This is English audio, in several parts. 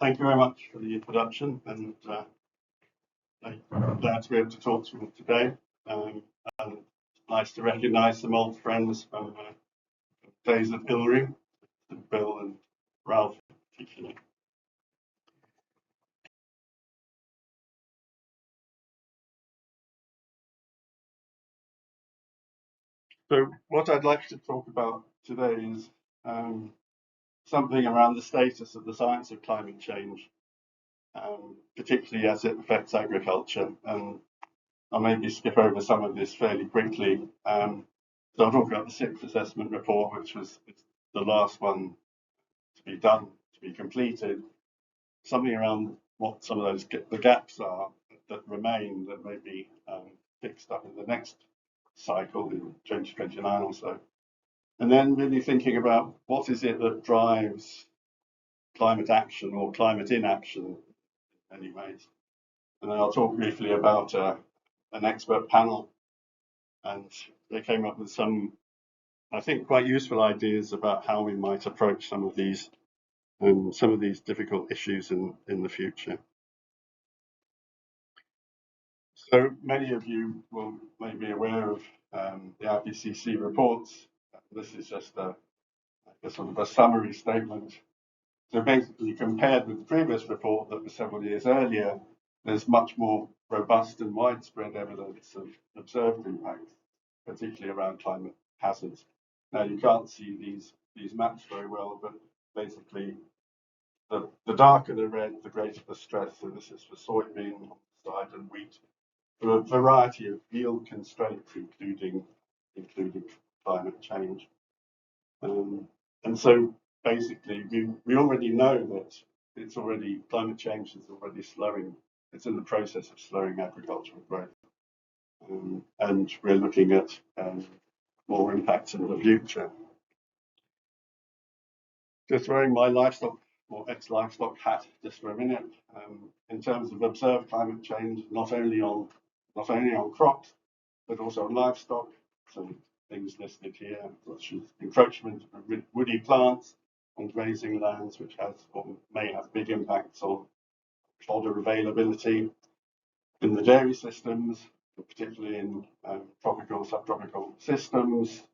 Thank you very much for the introduction, and I'm glad to be able to talk to you today. And nice to recognise some old friends from days of Hillary, Bill and Ralph particularly. So what I'd like to talk about today is something around the status of the science of climate change, particularly as it affects agriculture. And I'll maybe skip over some of this fairly quickly. So I'll talk about the sixth assessment report, which was the last one to be done, to be completed. Something around what some of those the gaps are that remain that may be fixed up in the next cycle in 2029 or so. And then really thinking about what is it that drives climate action or climate inaction in many ways. And then I'll talk briefly about an expert panel, and they came up with some, I think, quite useful ideas about how we might approach some of these difficult issues in the future. So many of you may be aware of the IPCC reports. This is just a sort of a summary statement. So basically, compared with the previous report that was several years earlier, there's much more robust and widespread evidence of observed impacts, particularly around climate hazards. Now, you can't see these maps very well, but basically, the darker the red, the greater the stress. So this is for soybean on the side and wheat, for a variety of yield constraints, including climate change. And so basically, we already know that climate change is already slowing. It's in the process of slowing agricultural growth, and we're looking at more impacts in the future. Just wearing my livestock or ex-livestock hat just for a minute. In terms of observed climate change, not only on crops, but also on livestock. So things listed here, such as encroachment of woody plants on grazing lands, which has or may have big impacts on fodder availability. In the dairy systems, particularly in tropical, subtropical systems,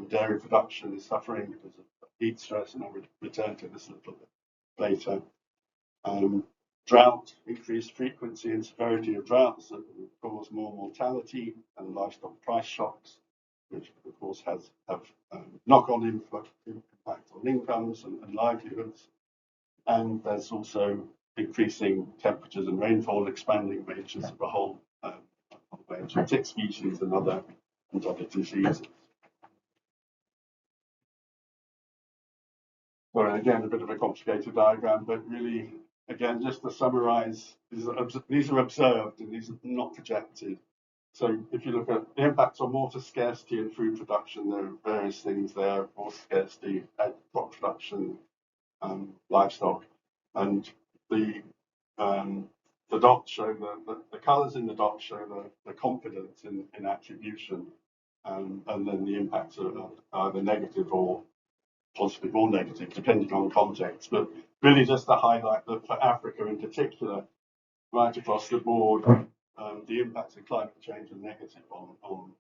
dairy production is suffering because of heat stress, and I'll return to this a little bit later. Drought, increased frequency and severity of droughts that will cause more mortality and livestock price shocks, which of course have knock-on impact on incomes and livelihoods. And there's also increasing temperatures and rainfall, expanding ranges of a whole range of tick species and other diseases. So again, a bit of a complicated diagram, but really, again, just to summarize, these are observed and these are not projected. So if you look at the impacts on water scarcity and food production, there are various things there: water scarcity, crop production, livestock, and the dots show the colours in the dots show the confidence in attribution, and then the impacts are either negative or positive or negative, depending on context. But really, just to highlight that for Africa in particular, right across the board, the impacts of climate change are negative on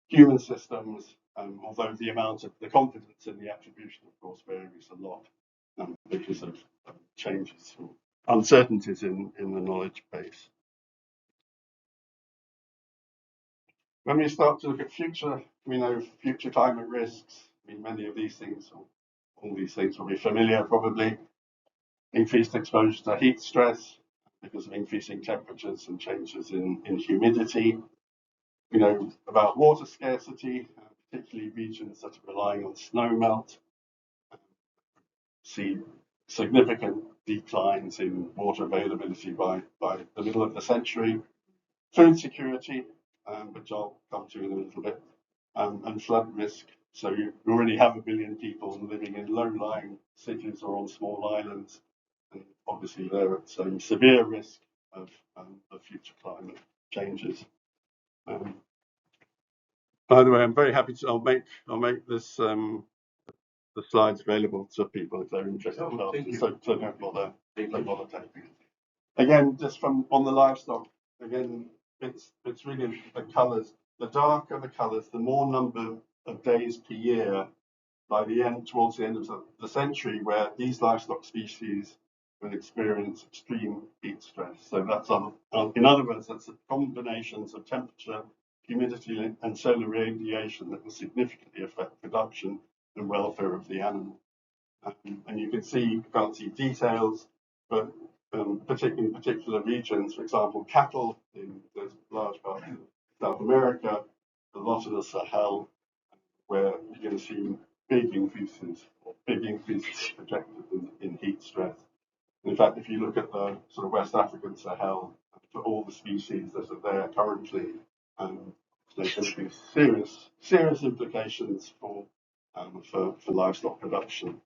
human systems, although the amount of the confidence in the attribution, of course, varies a lot because of changes or uncertainties in the knowledge base. When we start to look at future climate risks. I mean, many of these things, or all these things, will be familiar probably. Increased exposure to heat stress because of increasing temperatures and changes in humidity. We know about water scarcity, particularly regions that are relying on snow melt. See significant declines in water availability by the middle of the century. Food security, which I'll come to in a little bit, and flood risk. So you already have 1 billion people living in low-lying cities or on small islands, and obviously they're at some severe risk of future climate changes. By the way, I'm very happy to. I'll make this the slides available to people if they're interested. So don't bother taking it. Again, just from on the livestock, again, it's really the colours. The darker the colours, the more number of days per year by the end, towards the end of the century, where these livestock species will experience extreme heat stress. So that's in other words, that's the combinations of temperature, humidity, and solar radiation that will significantly affect production and welfare of the animal. And you can see, you can't see details, but in particular regions, for example, cattle in those large parts of South America, a lot of the Sahel, where you're going to see big increases projected in heat stress. In fact, if you look at the sort of West African Sahel, for all the species that are there currently, there's going to be serious implications for livestock production.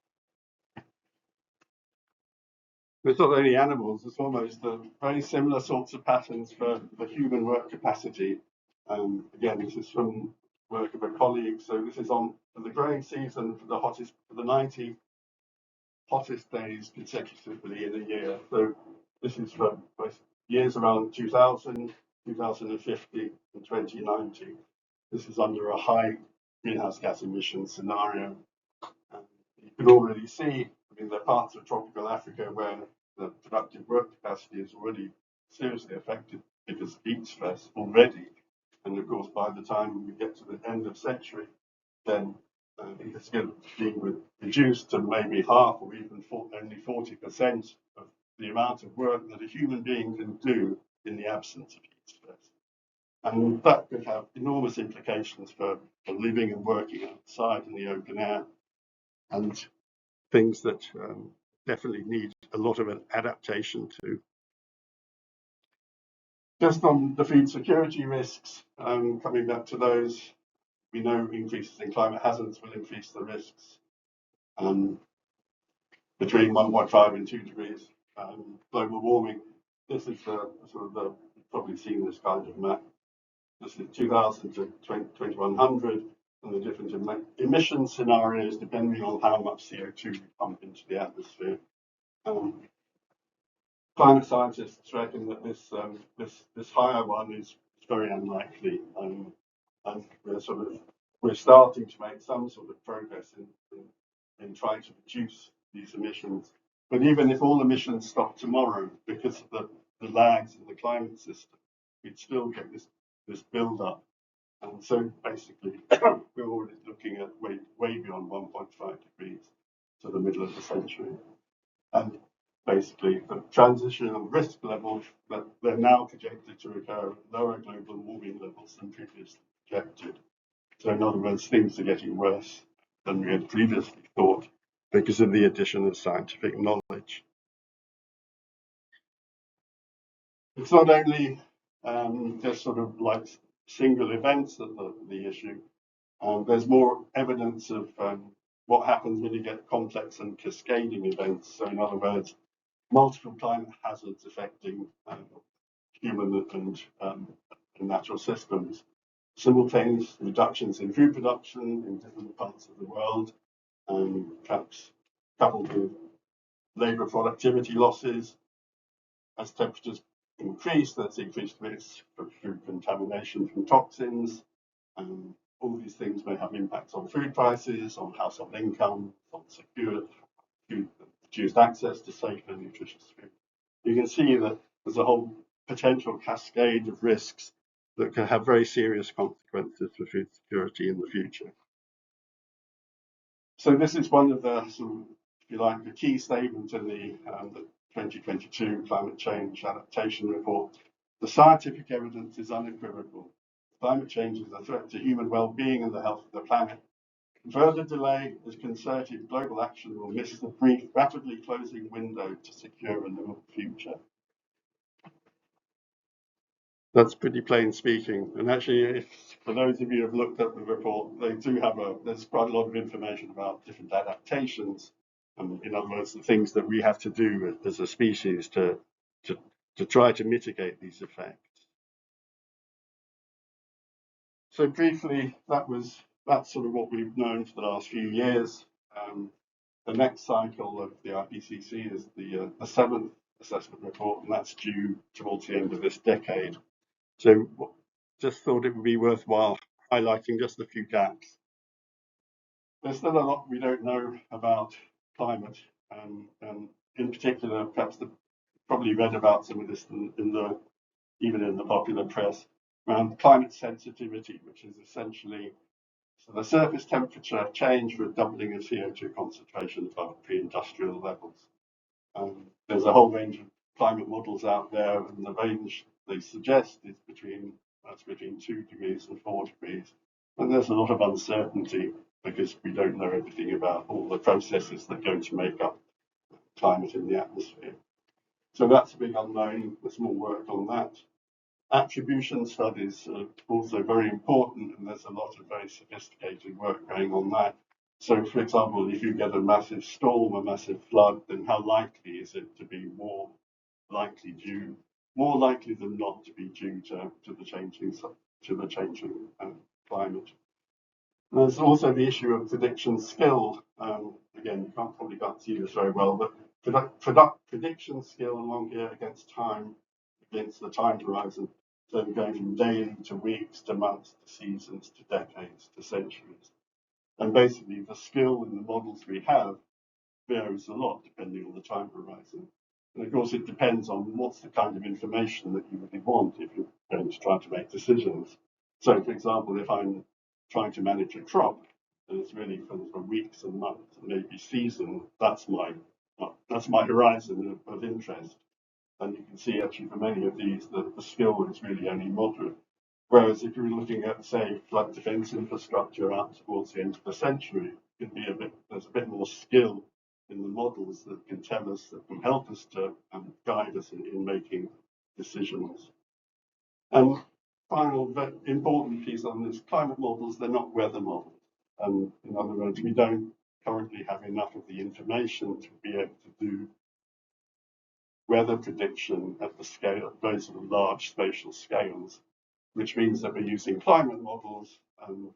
It's not only animals, it's almost very similar sorts of patterns for the human work capacity. Again, this is from work of a colleague. So this is on the growing season for the 90 hottest days consecutively in a year. So this is for years around 2000, 2050, and 2090. This is under a high greenhouse gas emission scenario. You can already see, I mean, there are parts of tropical Africa where the productive work capacity is already seriously affected because of heat stress already. And of course, by the time we get to the end of century, then it's going to be reduced to maybe half or even only 40% of the amount of work that a human being can do in the absence of heat stress. And that could have enormous implications for living and working outside in the open air, and things that definitely need a lot of an adaptation to. Just on the food security risks, coming back to those, we know increases in climate hazards will increase the risks between 1.5 and 2 degrees global warming. This is you've probably seen this kind of map. This is 2000 to 2100, and the different emission scenarios depending on how much CO2 we pump into the atmosphere. Climate scientists reckon that this higher one is very unlikely, and we're starting to make some sort of progress in trying to reduce these emissions. But even if all emissions stop tomorrow, because of the lags in the climate system, we'd still get this build-up. And so basically, we're already looking at way beyond 1.5 degrees to the middle of the century. And basically, the transitional risk levels that they're now projected to occur at lower global warming levels than previously projected. So in other words, things are getting worse than we had previously thought because of the addition of scientific knowledge. It's not only just sort of like single events that are the issue. There's more evidence of what happens when you get complex and cascading events. So in other words, multiple climate hazards affecting human and natural systems, simultaneous reductions in food production in different parts of the world, perhaps coupled with labour productivity losses. As temperatures increase, there's increased risk for food contamination from toxins. All these things may have impacts on food prices, on household income, on secure food, reduced access to safe and nutritious food. You can see that there's a whole potential cascade of risks that can have very serious consequences for food security in the future. So this is one of the, if you like, the key statements in the 2022 Climate Change Adaptation Report. The scientific evidence is unequivocal. Climate change is a threat to human well-being and the health of the planet. Further delay as concerted global action will miss the brief, rapidly closing window to secure a livable future. That's pretty plain speaking. And actually, for those of you who have looked at the report, they do have there's quite a lot of information about different adaptations. In other words, the things that we have to do as a species to try to mitigate these effects. So briefly, that's sort of what we've known for the last few years. The next cycle of the IPCC is the seventh assessment report, and that's due towards the end of this decade. So just thought it would be worthwhile highlighting just a few gaps. There's still a lot we don't know about climate, and in particular, perhaps probably read about some of this even in the popular press, around climate sensitivity, which is essentially the surface temperature change for a doubling of CO2 concentration above pre-industrial levels. There's a whole range of climate models out there, and the range they suggest is between 2 degrees and 4 degrees. And there's a lot of uncertainty because we don't know everything about all the processes that go to make up climate in the atmosphere. So that's a big unknown. There's more work on that. Attribution studies are also very important, and there's a lot of very sophisticated work going on that. So, for example, if you get a massive storm, a massive flood, then how likely is it to be more likely than not to be due to the changing climate? There's also the issue of prediction skill. Again, you probably can't see this very well, but prediction skill along here against the time horizon. So going from daily to weeks to months to seasons to decades to centuries. And basically the skill in the models we have varies a lot depending on the time horizon. And of course it depends on what's the kind of information that you really want if you're going to try to make decisions. So for example, if I'm trying to manage a crop, and it's really for weeks and months and maybe season, that's my horizon of interest. And you can see actually for many of these that the skill is really only moderate. Whereas if you're looking at, say, flood defense infrastructure out towards the end of the century, there's a bit more skill in the models that can help us to guide us in making decisions. And final but important piece on this, climate models, they're not weather models. In other words, we don't currently have enough of the information to be able to do weather prediction at the scale of those sort of large spatial scales, which means that we're using climate models. And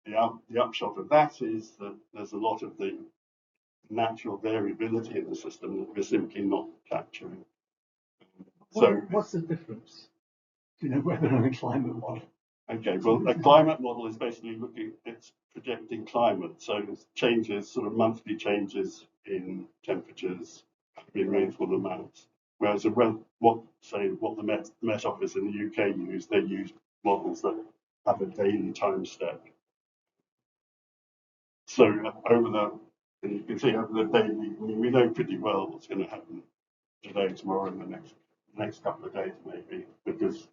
the upshot of that is that there's a lot of the natural variability in the system that we're simply not capturing. So, what's the difference between a weather and a climate model? Okay, well, a climate model is basically it's projecting climate. So it's changes, sort of monthly changes in temperatures, in rainfall amounts. Whereas what the Met Office in the UK use, they use models that have a daily time step. So and you can see over the daily, we know pretty well what's going to happen today, tomorrow, and the next couple of days maybe, because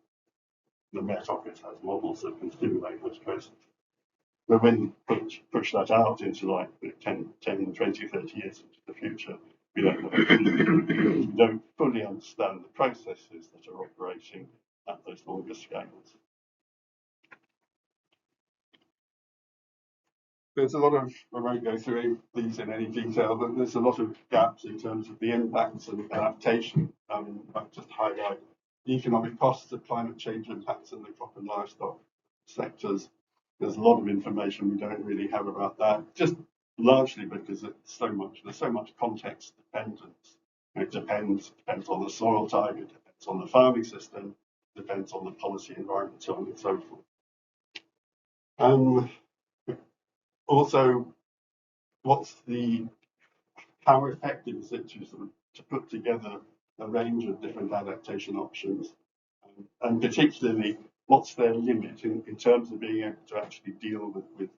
the Met Office has models that can simulate those processes. But when you push that out into like 10, 20, 30 years into the future, we don't fully understand the processes that are operating at those longer scales. There's a lot of, I won't go through these in any detail, but there's a lot of gaps in terms of the impacts and adaptation. I'll just highlight the economic costs of climate change impacts in the crop and livestock sectors. There's a lot of information we don't really have about that, just largely because there's so much context dependence. It depends on the soil type, it depends on the farming system, it depends on the policy environment, so on and so forth. Also, how effective is it to put together a range of different adaptation options, and particularly what's their limit in terms of being able to actually deal with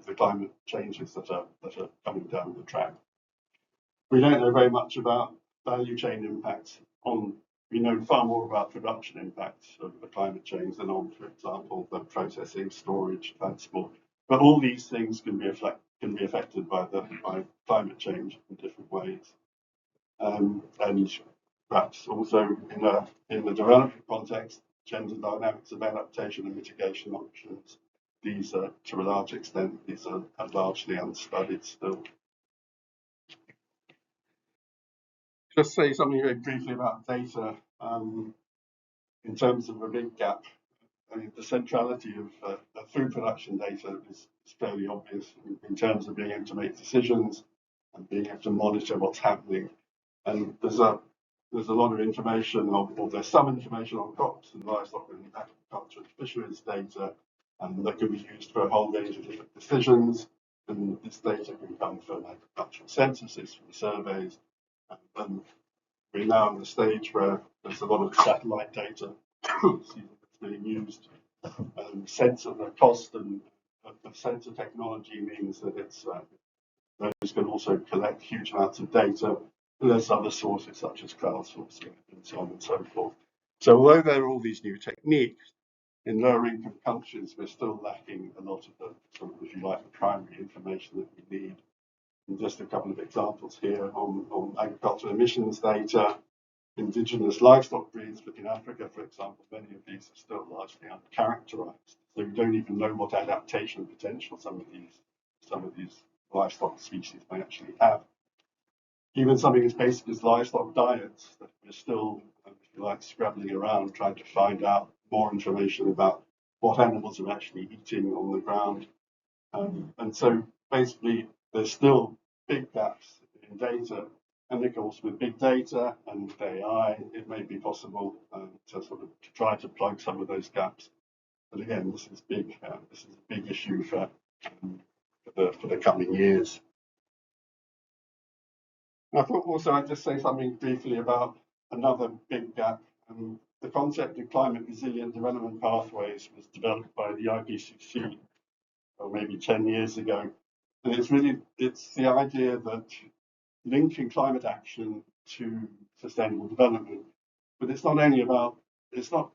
the climate changes that are coming down the track. We don't know very much about value chain impacts we know far more about production impacts of the climate change than on, for example, the processing, storage, transport. But all these things can be affected by climate change in different ways. And perhaps also in the development context, gender dynamics of adaptation and mitigation options. These are, to a large extent, are largely unstudied still. Just say something very briefly about data. In terms of a big gap, I mean, the centrality of food production data is fairly obvious in terms of being able to make decisions and being able to monitor what's happening. And there's a lot of information, or there's some information on crops and livestock and agriculture and fisheries data, and that can be used for a whole range of different decisions. And this data can come from agricultural censuses, from surveys, and we're now in the stage where there's a lot of satellite data that's being used. Sensor, the cost and of sensor technology means that those can also collect huge amounts of data. And there's other sources such as crowdsourcing and so on and so forth. So although there are all these new techniques, in lower income countries, we're still lacking a lot of the, sort of, if you like, the primary information that we need. And just a couple of examples here on agricultural emissions data. Indigenous livestock breeds in Africa, for example, many of these are still largely uncharacterized. So we don't even know what adaptation potential some of these livestock species may actually have. Even something as basic as livestock diets, that we're still, if you like, scrabbling around trying to find out more information about what animals are actually eating on the ground. And so basically, there's still big gaps in data. And of course, with big data and with AI, it may be possible to sort of try to plug some of those gaps. But again, this is big. This is a big issue for the coming years. I thought also I'd just say something briefly about another big gap. The concept of climate resilient development pathways was developed by the IPCC, or maybe 10 years ago. And it's the idea that linking climate action to sustainable development. But it's not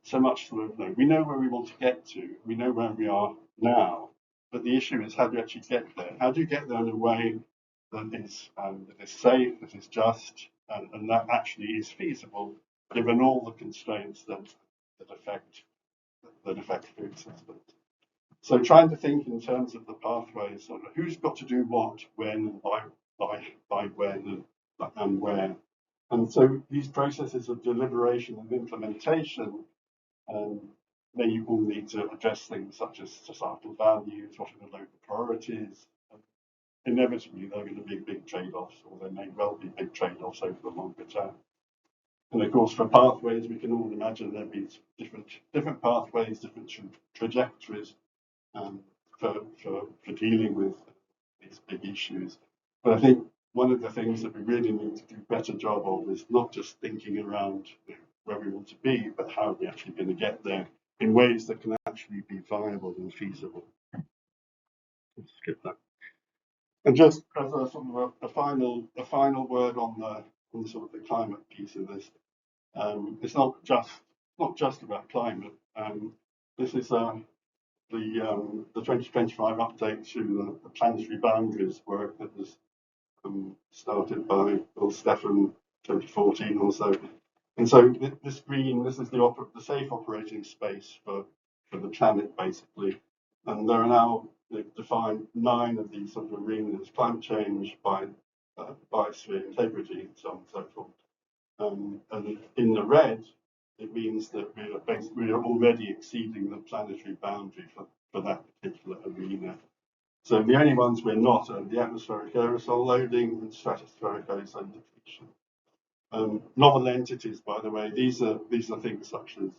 so much sort of, we know where we want to get to, we know where we are now, but the issue is how do you actually get there? How do you get there in a way that is safe, that is just, and that actually is feasible, given all the constraints that affect food systems? So trying to think in terms of the pathways, sort of who's got to do what, when, by when, and where. And so these processes of deliberation and implementation may all need to address things such as societal values, what are the local priorities. Inevitably, there are going to be big trade-offs, or there may well be big trade-offs over the longer term. And of course, for pathways, we can all imagine there'll be different pathways, different trajectories for dealing with these big issues. But I think one of the things that we really need to do a better job of is not just thinking around where we want to be, but how we're actually going to get there in ways that can actually be viable and feasible. Let's skip that. And just as a sort of a final word on the sort of the climate piece of this, it's not just about climate. This is the 2025 update to the planetary boundaries work that was started by Bill Stephan 2014 or so. And so this is the safe operating space for the planet, basically. And there are now, they've defined 9 of these sort of arenas: climate change, biosphere integrity, and so on and so forth. And in the red, it means that we are already exceeding the planetary boundary for that particular arena. So the only ones we're not are the atmospheric aerosol loading and stratospheric ozone depletion. Novel entities, by the way, these are things such as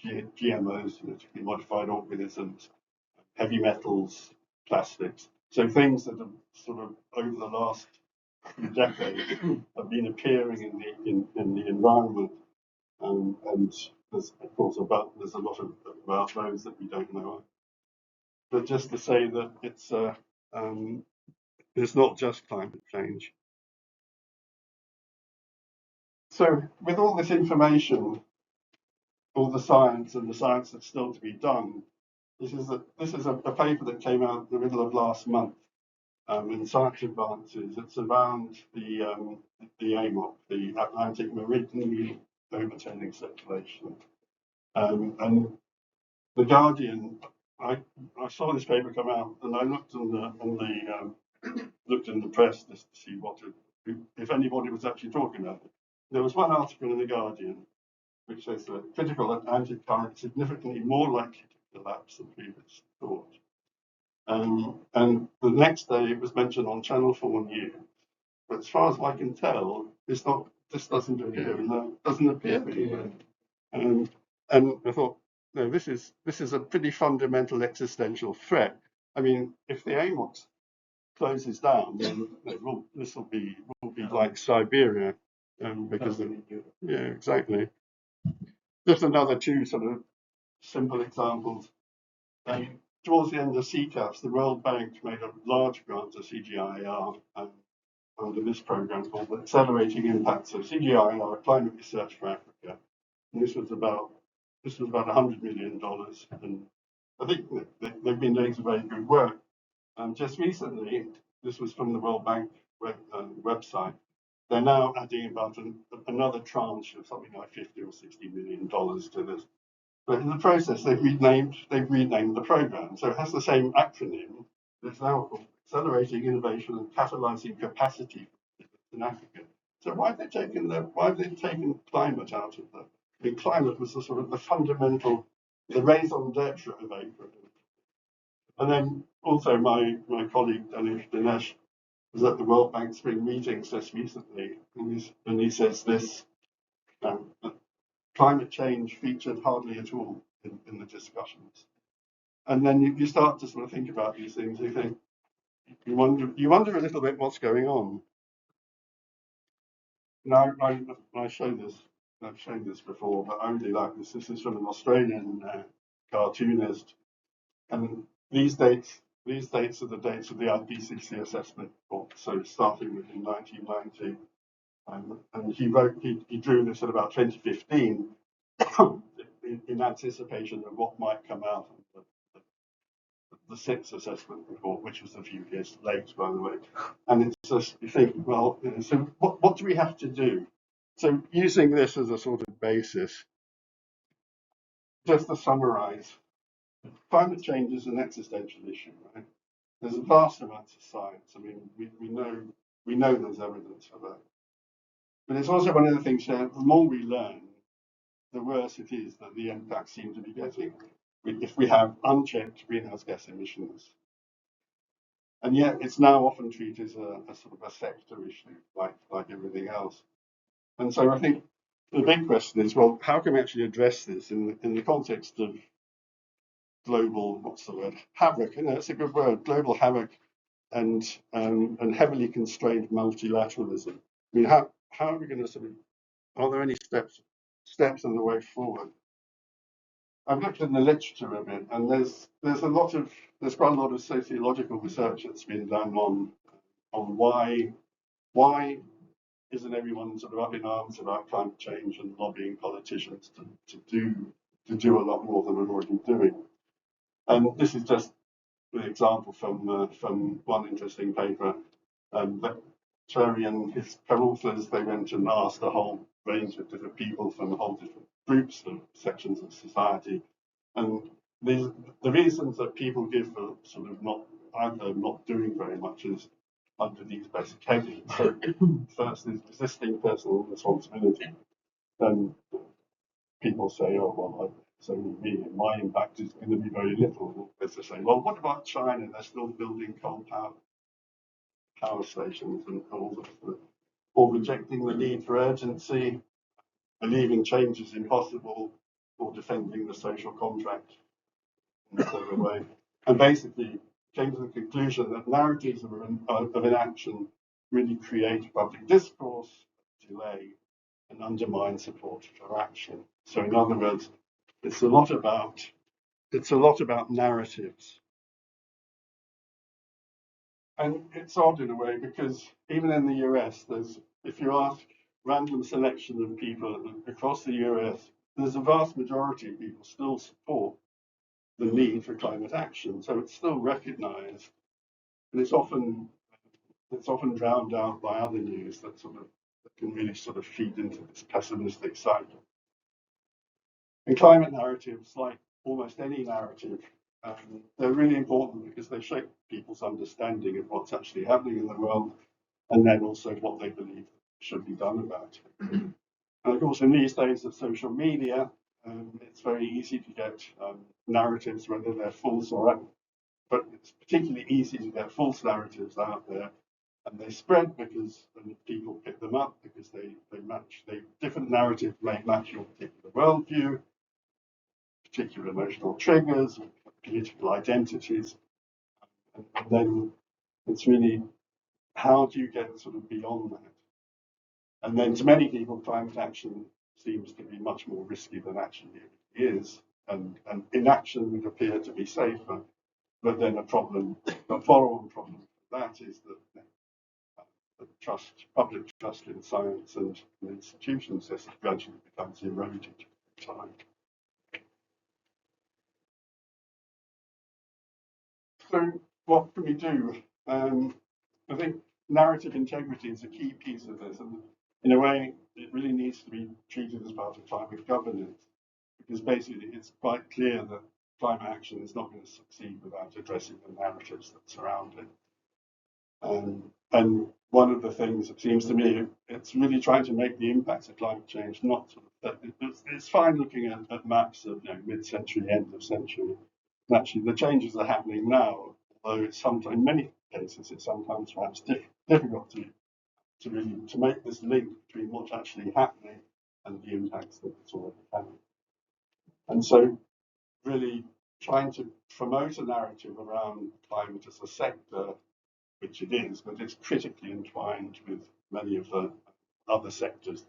GMOs, genetically modified organisms, heavy metals, plastics. So things that have sort of over the last few decades have been appearing in the environment, and there's of course there's a lot about those that we don't know. But just to say that it's not just climate change. So with all this information, all the science and the science that's still to be done, this is a paper that came out in the middle of last month in Science Advances. It's around the AMOC, the Atlantic Meridian overturning circulation, and the Guardian. I saw this paper come out, and I looked looked in the press just to see if anybody was actually talking about it. There was one article in the Guardian which says that critical Atlantic currents significantly more likely to elapse of previous thought. And the next day it was mentioned on Channel 4 News. But as far as I can tell, this doesn't appear anywhere. And I thought, no, this is a pretty fundamental existential threat. I mean, if the AMOX closes down, then this will be like Siberia, because yeah, exactly. Just another two sort of simple examples. Towards the end of CCAPS, the World Bank made a large grant to CGIAR under this program called Accelerating Impact. So CGIAR, Climate Research for Africa, and this was about $100 million, and I think they've been doing some very good work. Just recently, this was from the World Bank website. They're now adding about another tranche of something like $50 or $60 million to this. But in the process, they've renamed the program. So it has the same acronym. It's now called Accelerating Innovation and Catalyzing Capacity in Africa. So why have they taken climate out of that? I mean, climate was the sort of the fundamental, the raison d'etre of AFRIC. And then also my colleague Dinesh was at the World Bank Spring meetings just recently, and he says this. Climate change featured hardly at all in the discussions. And then you start to sort of think about these things. You think, you wonder a little bit what's going on. Now, I show this. I've shown this before, but I really like this. This is from an Australian cartoonist, and these dates are the dates of the IPCC assessment report. So starting in 1990. And he drew this at about 2015 in anticipation of what might come out of the sixth assessment report, which was a few years late, by the way. And it's just, you think, well, so what do we have to do? So using this as a sort of basis, just to summarize, climate change is an existential issue, right? There's a vast amount of science. I mean, we know there's evidence for that. But it's also one of the things that the more we learn, the worse it is that the impacts seem to be getting if we have unchecked greenhouse gas emissions. And yet it's now often treated as a sort of a sector issue, like everything else. And so I think the big question is, well, how can we actually address this in the context of global, what's the word, havoc? You know, it's a good word, global havoc and heavily constrained multilateralism. I mean, how are we going to sort of, are there any steps on the way forward? I've looked in the literature a bit, and there's quite a lot of sociological research that's been done on why isn't everyone sort of up in arms about climate change and lobbying politicians to do a lot more than we're already doing. And this is just an example from one interesting paper. Terry and his co-authors, they went and asked a whole range of different people from a whole different groups and sections of society. And the reasons that people give for sort of not doing very much is under these basic headings. So first is resisting personal responsibility. Then people say, oh, well, so me, my impact is going to be very little. As they say, well, what about China? They're still building coal power stations and all of or rejecting the need for urgency, believing change is impossible, or defending the social contract in the same way. And basically came to the conclusion that narratives of inaction really create public discourse, delay, and undermine support for action. So in other words, it's a lot about narratives. And it's odd in a way because even in the US, if you ask random selection of people across the US, there's a vast majority of people still support the need for climate action. So it's still recognised, and it's often drowned out by other news that can really sort of feed into this pessimistic cycle. And climate narratives, like almost any narrative, they're really important because they shape people's understanding of what's actually happening in the world, and then also what they believe should be done about it. And of course, in these days of social media, it's very easy to get narratives, whether they're false or accurate, but it's particularly easy to get false narratives out there, and they spread because people pick them up because they match. Different narratives may match your particular worldview, particular emotional triggers, political identities, and then it's really how do you get sort of beyond that? And then to many people, climate action seems to be much more risky than actually it is, and inaction would appear to be safer. But then a follow-on problem for that is that the public trust in science and institutions just gradually becomes eroded over time. So what can we do? I think narrative integrity is a key piece of this, and in a way, it really needs to be treated as part of climate governance, because basically it's quite clear that climate action is not going to succeed without addressing the narratives that surround it. And one of the things that seems to me, it's really trying to make the impacts of climate change not sort of, it's fine looking at maps of mid-century, end of century. And actually, the changes are happening now, although it's sometimes, in many cases, it's sometimes perhaps difficult to really to make this link between what's actually happening and the impacts that it's already having. And so, really trying to promote a narrative around climate as a sector, which it is, but it's critically entwined with many of the other sectors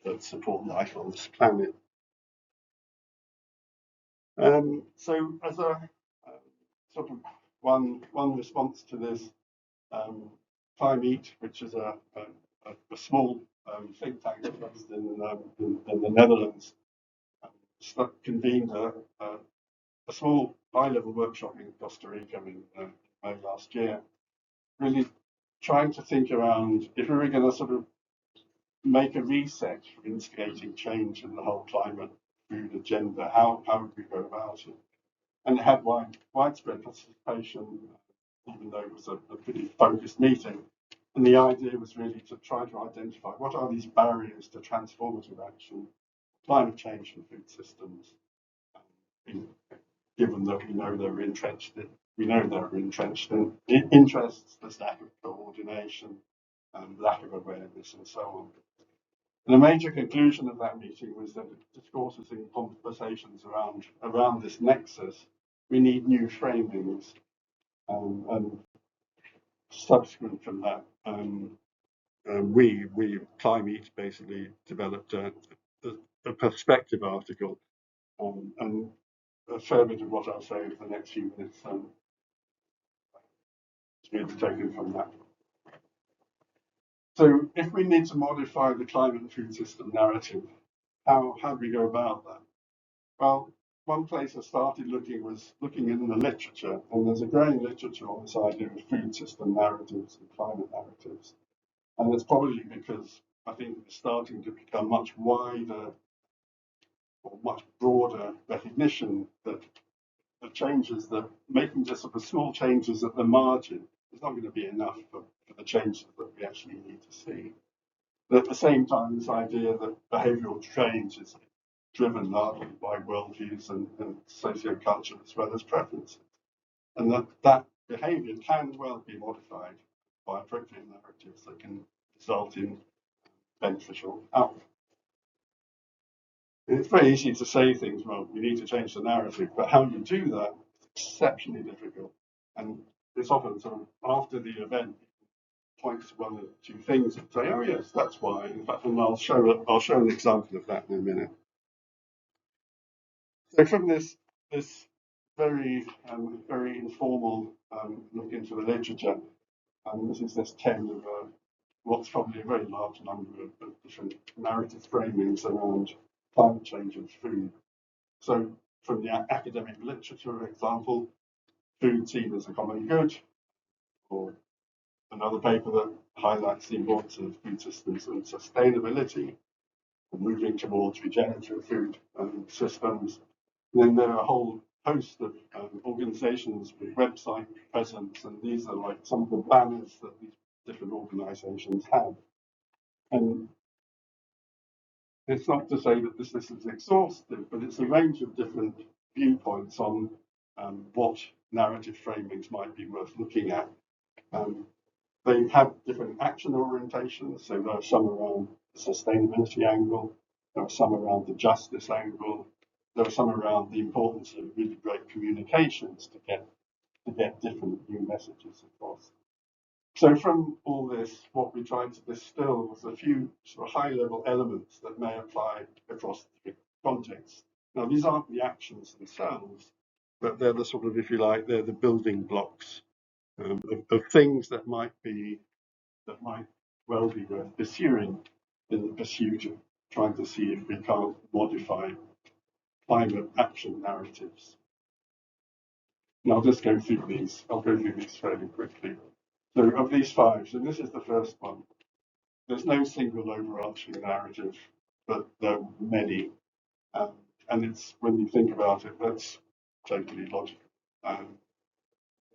that support life on this planet. So, as a sort of one response to this, TAAI, which is a small think tank based in the Netherlands, convened a small high-level workshop in Costa Rica in May last year, really trying to think around if we were going to sort of make a reset for instigating change in the whole climate food agenda, how would we go about it? And it had widespread participation, even though it was a pretty focused meeting. And the idea was really to try to identify what are these barriers to transformative action, climate change and food systems, given that we know they're entrenched in interests, there's lack of coordination, lack of awareness, and so on. And a major conclusion of that meeting was that discourses and conversations around this nexus, we need new framings. And subsequent from that, we Climate basically developed a perspective article, and a fair bit of what I'll say over the next few minutes is really taken from that. So if we need to modify the climate and food system narrative, how do we go about that? Well, one place I started looking was looking in the literature, and there's a growing literature on this idea of food system narratives and climate narratives. And it's probably because I think it's starting to become much wider or much broader recognition that the changes that making just sort of small changes at the margin is not going to be enough for the changes that we actually need to see. But at the same time, this idea that behavioural change is driven largely by worldviews and socioculture as well as preferences, and that behaviour can well be modified by appropriate narratives that can result in beneficial outcomes. It's very easy to say things, well, we need to change the narrative, but how you do that is exceptionally difficult. And it's often sort of after the event, points to one or two things and say, oh yes, that's why. In fact, and I'll show an example of that in a minute. So from this very informal look into the literature, this is this 10 of what's probably a very large number of different narrative framings around climate change and food. So from the academic literature, for example, food seen as a common good, or another paper that highlights the importance of food systems and sustainability, or moving towards regenerative food systems. And then there are a whole host of organizations with website presence, and these are like some of the banners that these different organizations have. And it's not to say that this list is exhaustive, but it's a range of different viewpoints on what narrative framings might be worth looking at. They have different action orientations, so there are some around the sustainability angle, there are some around the justice angle, there are some around the importance of really great communications to get different new messages across. So from all this, what we tried to distill was a few sort of high-level elements that may apply across the contexts. Now, these aren't the actions themselves, but they're the sort of, if you like, they're the building blocks of things that might well be worth pursuing in the pursuit of trying to see if we can't modify climate action narratives. And I'll just go through these. I'll go through these fairly quickly. So of these five, so this is the first one. There's no single overarching narrative, but there are many. And it's, when you think about it, that's totally logical.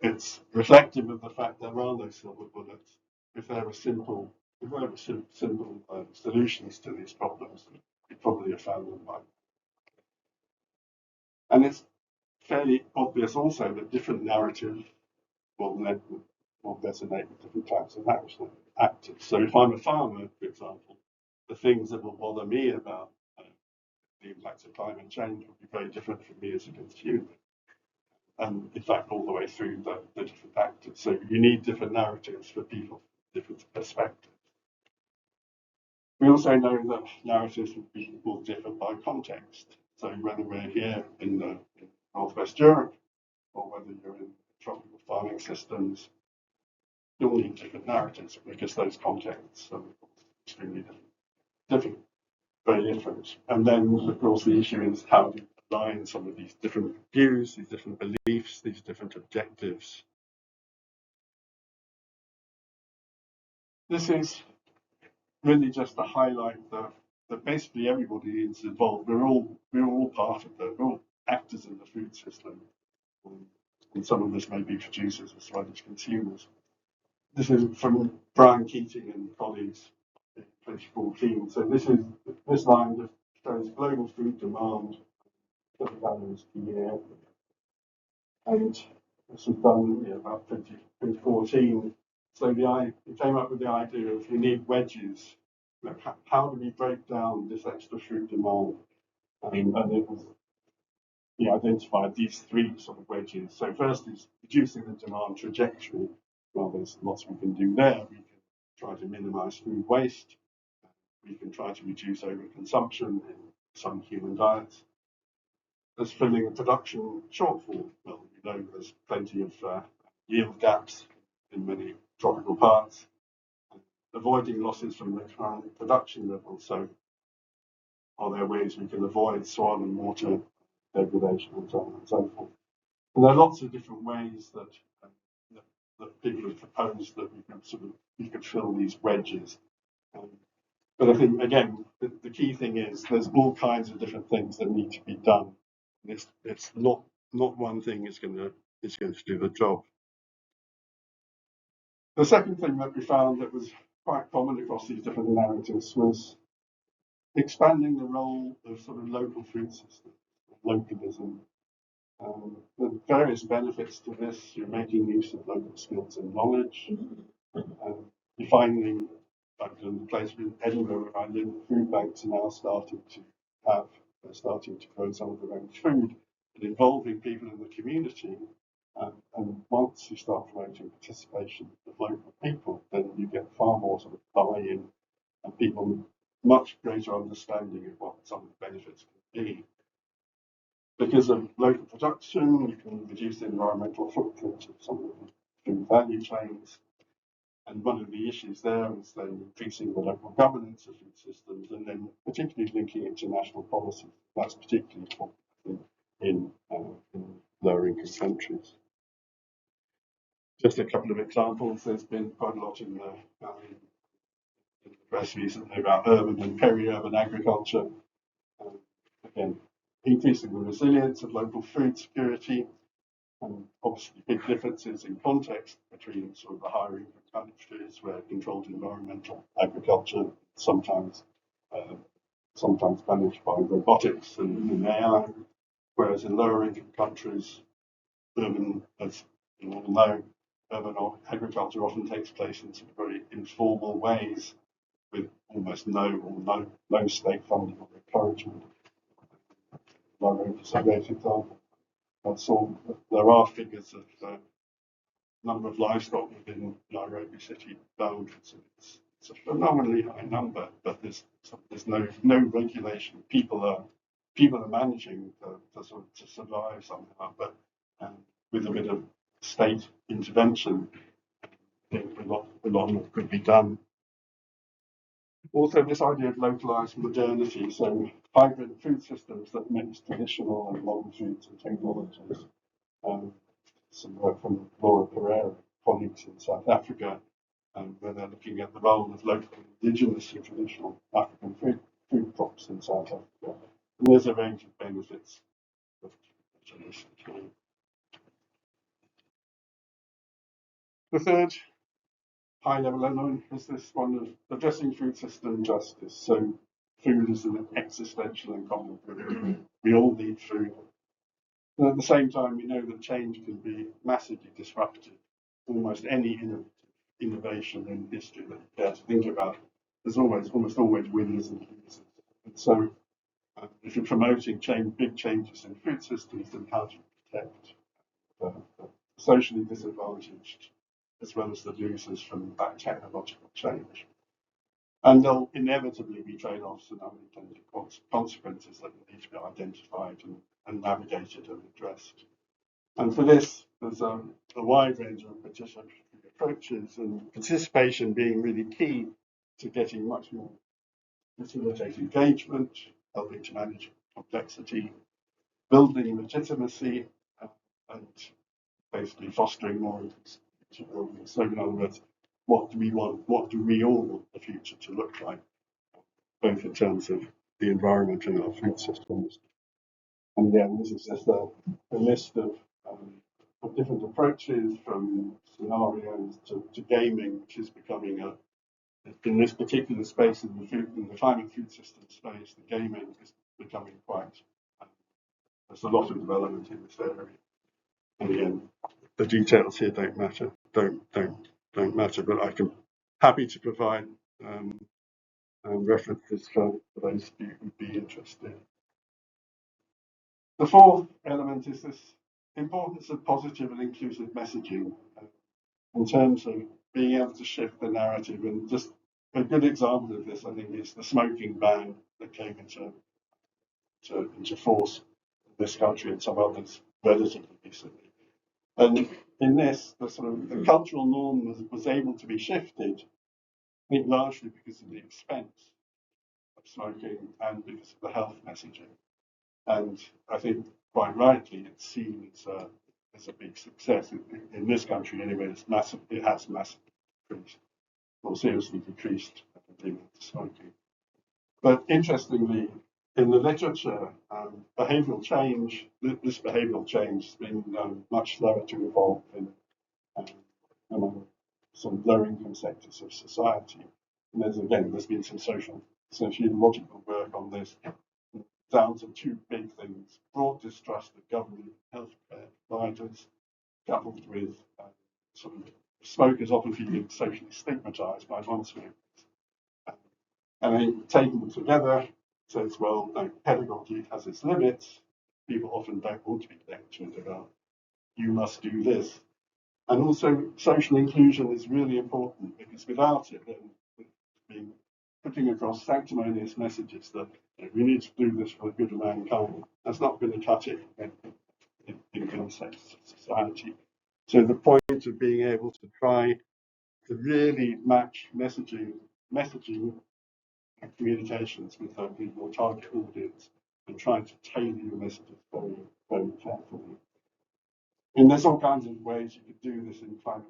It's reflective of the fact there are no silver bullets. If there were simple solutions to these problems, we probably have found them by. And it's fairly obvious also that different narratives will resonate with different types of actors. So if I'm a farmer, for example, the things that will bother me about the impacts of climate change will be very different from me as a consumer. And in fact, all the way through the different actors. So you need different narratives for people, different perspectives. We also know that narratives will differ by context. So whether we're here in Northwest Europe or whether you're in tropical farming systems, you'll need different narratives because those contexts are extremely different, very different. And then, of course, the issue is how do you align some of these different views, these different beliefs, these different objectives. This is really just to highlight that basically everybody is involved. We're all part of that. We're all actors in the food system, and some of us may be producers as well as consumers. This is from Brian Keating and colleagues in 2014. So this line just shows global food demand for the balance per year, and this was done about 2014. So he came up with the idea of you need wedges. How do we break down this extra food demand? And it was, he identified these three sort of wedges. So first is reducing the demand trajectory. Well, there's lots we can do there. We can try to minimize food waste. We can try to reduce overconsumption in some human diets. There's filling a production shortfall. Well, we know there's plenty of yield gaps in many tropical parts. Avoiding losses from the current production level. So are there ways we can avoid soil and water degradation and so on and so forth? And there are lots of different ways that people have proposed that we could fill these wedges. But I think again, the key thing is there's all kinds of different things that need to be done. It's not one thing is going to do the job. The second thing that we found that was quite common across these different narratives was expanding the role of sort of local food systems, localism. The various benefits to this, you're making use of local skills and knowledge, defining, like in the place in Edinburgh where I live, food banks are now starting to grow some of their own food, and involving people in the community. And once you start promoting participation of local people, then you get far more sort of buy-in and people much greater understanding of what some of the benefits can be. Because of local production, you can reduce the environmental footprint of some of the food value chains. And one of the issues there is then increasing the local governance of food systems and then particularly linking it to national policy. That's particularly important in lower income countries. Just a couple of examples. There's been quite a lot in the press recently about urban and peri-urban agriculture. Again, increasing the resilience of local food security, and obviously big differences in context between sort of the higher income countries where controlled environmental agriculture sometimes sometimes managed by robotics and AI, whereas in lower income countries, urban, as you all know, urban agriculture often takes place in some very informal ways with almost no state funding or encouragement. Nairobi is a great example. So there are figures of number of livestock within Nairobi city boundaries. It's a phenomenally high number, but there's no regulation. People are managing to survive somehow, but with a bit of state intervention, I think a lot more could be done. Also, this idea of localized modernity, so hybrid food systems that mix traditional and modern foods and technologies. Some work from Laura Pereira, colleagues in South Africa, where they're looking at the role of local indigenous and traditional African food crops in South Africa. And there's a range of benefits of the third high-level element is this one of addressing food system justice. So food is an existential and common good. We all need food. And at the same time, we know that change can be massively disruptive. Almost any innovation in history that you dare to think about, there's almost always winners and losers. And so, if you're promoting big changes in food systems, then how do you protect the socially disadvantaged as well as the losers from that technological change? And there'll inevitably be trade-offs and unintended consequences that need to be identified and navigated and addressed. And for this, there's a wide range of participatory approaches, and participation being really key to getting much more facilitate engagement, helping to manage complexity, building legitimacy, and basically fostering more inclusive. So in other words, what do we want? What do we all want the future to look like, both in terms of the environment and our food systems? And again, this is just a list of different approaches, from scenarios to gaming, which is becoming in this particular space in the climate food system space, the gaming is becoming quite. There's a lot of development in this area. And again, the details here don't matter. Don't matter. But I can happy to provide references for those of you who'd be interested. The fourth element is this importance of positive and inclusive messaging in terms of being able to shift the narrative. And just a good example of this, I think, is the smoking ban that came into force in this country and some others relatively recently. And in this, the cultural norm was able to be shifted, I think largely because of the expense of smoking and because of the health messaging. And I think quite rightly, it's seen as a big success in this country anyway. It has massively decreased, or seriously decreased smoking. But interestingly, in the literature, behavioural change, this behavioural change has been much slower to evolve among some lower-income sectors of society. And there's been some sociological work on this, down to two big things: broad distrust of government healthcare providers, coupled with smokers often feeling socially stigmatised by non-smokers. And then taken them together, says, well, no, pedagogy has its limits. People often don't want to be lectured about, you must do this. And also, social inclusion is really important, because without it, then putting across sanctimonious messages that we need to do this for the good of mankind, that's not going to cut it in context of society. So the point of being able to try to really match messaging and communications with your target audience, and trying to tailor your messages very, very carefully. And there's all kinds of ways you could do this in climate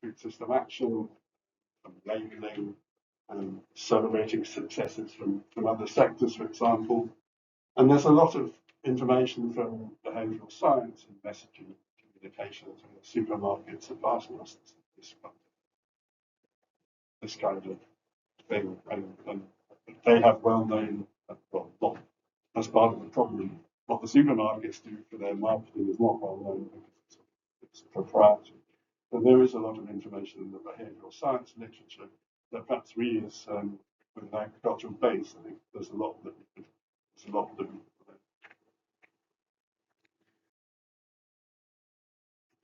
food system action, labelling, celebrating successes from other sectors, for example. And there's a lot of information from behavioural science and messaging communications in the supermarkets and asking us this kind of thing. And they have well-known, part of the problem. What the supermarkets do for their marketing is not well known because it's proprietary. But there is a lot of information in the behavioural science literature that perhaps we as with an agricultural base, I think there's a lot that we could.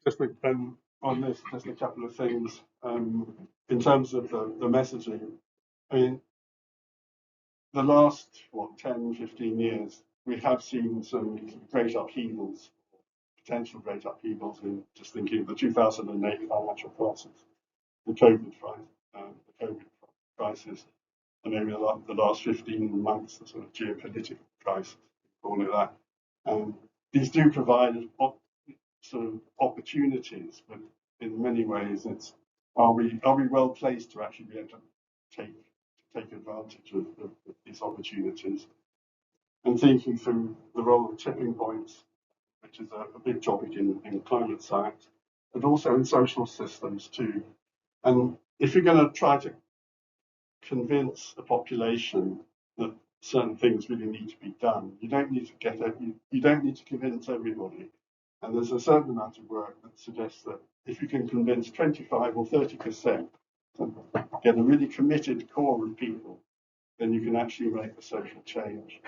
Just on this, just a couple of things in terms of the messaging. I mean, the last 10, 15 years, we have seen some great upheavals, potential great upheavals in just thinking of the 2008 financial crisis, the COVID crisis, and maybe the last 15 months, the sort of geopolitical crisis, call it that. These do provide sort of opportunities, but in many ways, it's are we well placed to actually be able to take advantage of these opportunities? And thinking through the role of tipping points, which is a big topic in climate science, but also in social systems too. And if you're going to try to convince a population that certain things really need to be done, you don't need to convince everybody. And there's a certain amount of work that suggests that if you can convince 25 or 30%, get a really committed core of people, then you can actually make a social change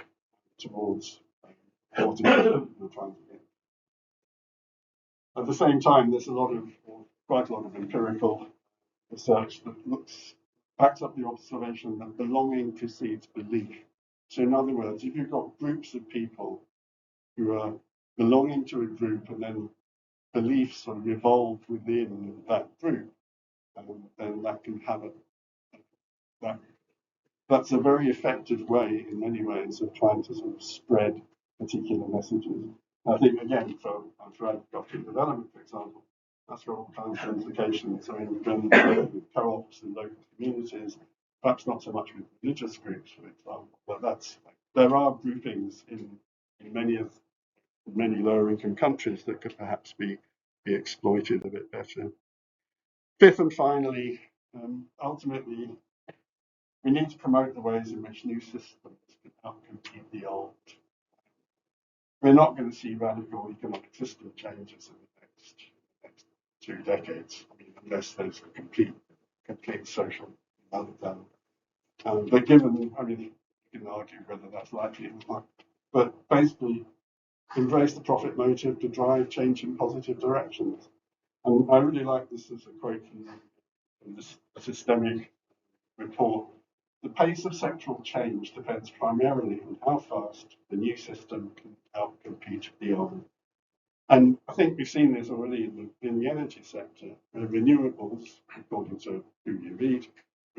towards what you're trying to get. At the same time, there's quite a lot of empirical research that backs up the observation that belonging precedes belief. So in other words, if you've got groups of people who are belonging to a group and then beliefs sort of evolve within that group, then that can have that's a very effective way in many ways of trying to sort of spread particular messages. I think again for agricultural development, for example, that's got all kinds of implications. I mean, with co-ops and local communities, perhaps not so much with religious groups, for example, but there are groupings in many lower income countries that could perhaps be exploited a bit better. Fifth and finally, ultimately, we need to promote the ways in which new systems can outcompete the old. We're not going to see radical economic system changes in the next 2 decades, unless there's a complete social meltdown. But given, you can argue whether that's likely or not, but basically embrace the profit motive to drive change in positive directions. And I really like this as a quote from this systemic report. The pace of sectoral change depends primarily on how fast the new system can outcompete the old. And I think we've seen this already in the energy sector. Renewables, according to who you read,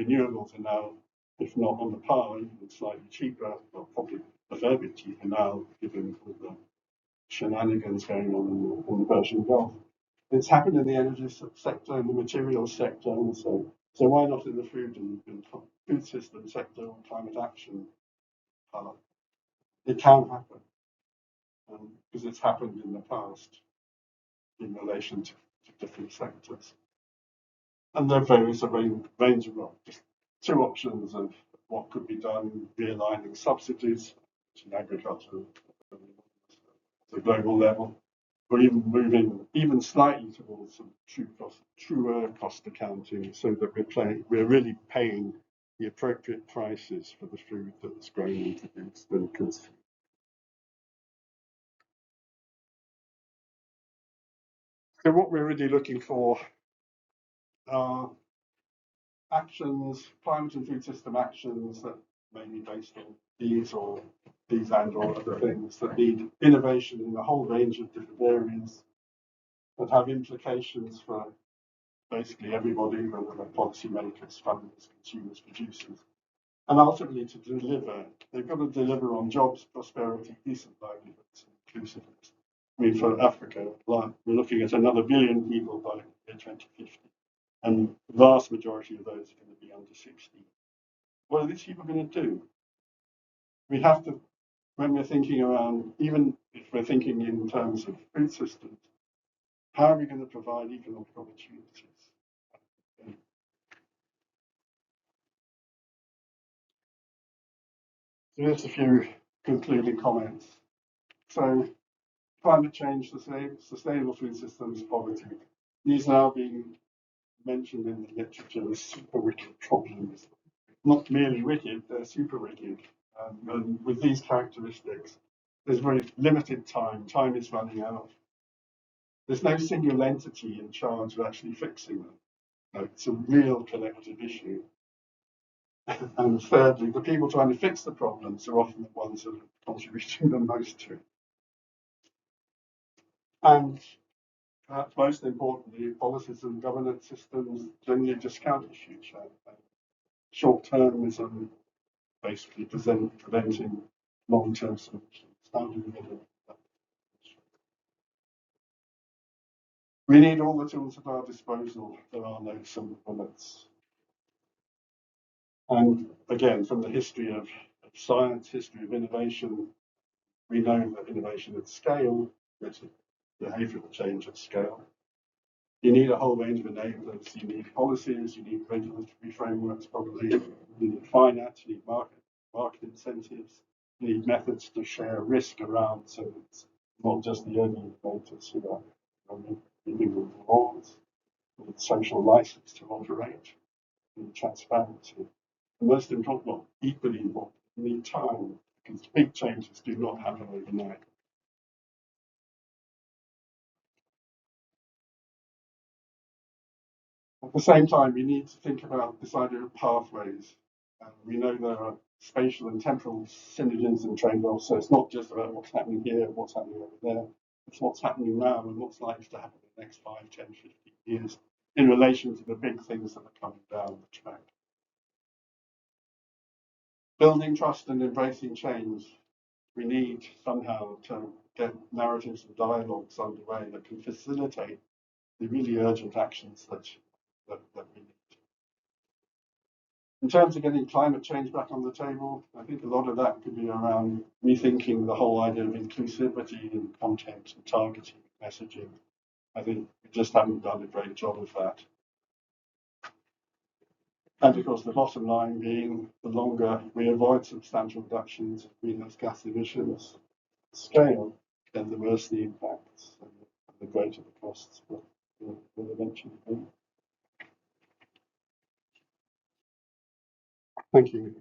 renewables are now, if not on the par, even slightly cheaper, well, probably a fair bit cheaper now, given all the shenanigans going on in the Persian Gulf. It's happened in the energy sector, in the materials sector also. So why not in the food system sector or climate action? It can happen because it's happened in the past in relation to different sectors. And there are various range of just 2 options of what could be done: realigning subsidies in agriculture at the global level, or even moving even slightly towards some truer cost accounting, so that we're really paying the appropriate prices for the food that's grown and produced and consumed. So what we're really looking for are actions, climate and food system actions that may be based on these and or other things that need innovation in a whole range of different areas that have implications for basically everybody, whether they're policymakers, funders, consumers, producers. And ultimately to deliver, they've got to deliver on jobs, prosperity, decent livelihoods, and inclusiveness. I mean, for Africa, we're looking at another billion people by 2050. And the vast majority of those are going to be under 60. What are these people going to do? We have to, when we're thinking around, even if we're thinking in terms of food systems, how are we going to provide economic opportunities? So here's a few concluding comments. So climate change, sustainable food systems, poverty. These are now being mentioned in the literature as super wicked problems. Not merely wicked, they're super wicked. And with these characteristics, there's very limited time. Time is running out. There's no single entity in charge of actually fixing them. No, it's a real collective issue. And thirdly, the people trying to fix the problems are often the ones that are contributing the most to it. And perhaps most importantly, policies and governance systems generally discount issues. Short-termism basically preventing long-term solutions. We need all the tools at our disposal. There are no silver bullets. And again, from the history of science, history of innovation, we know that innovation at scale, it's a behavioral change at scale. You need a whole range of enablers. You need policies, you need regulatory frameworks, probably. You need finance, you need market incentives. You need methods to share risk around, so it's not just the early innovators who are giving the laws. You need social license to operate. You need transparency. And most important, well, equally important, you need time, because big changes do not happen overnight. At the same time, we need to think about this idea of pathways. We know there are spatial and temporal synergies and trade-offs, so it's not just about what's happening here, what's happening over there. It's what's happening now and what's likely to happen in the next 5, 10, 15 years in relation to the big things that are coming down the track. Building trust and embracing change. We need somehow to get narratives and dialogues underway that can facilitate the really urgent actions that we need. In terms of getting climate change back on the table, I think a lot of that could be around rethinking the whole idea of inclusivity and content and targeting messaging. I think we just haven't done a great job of that. And of course, the bottom line being the longer we avoid substantial reductions in greenhouse gas emissions scale, then the worse the impacts and the greater the costs will eventually be. Thank you.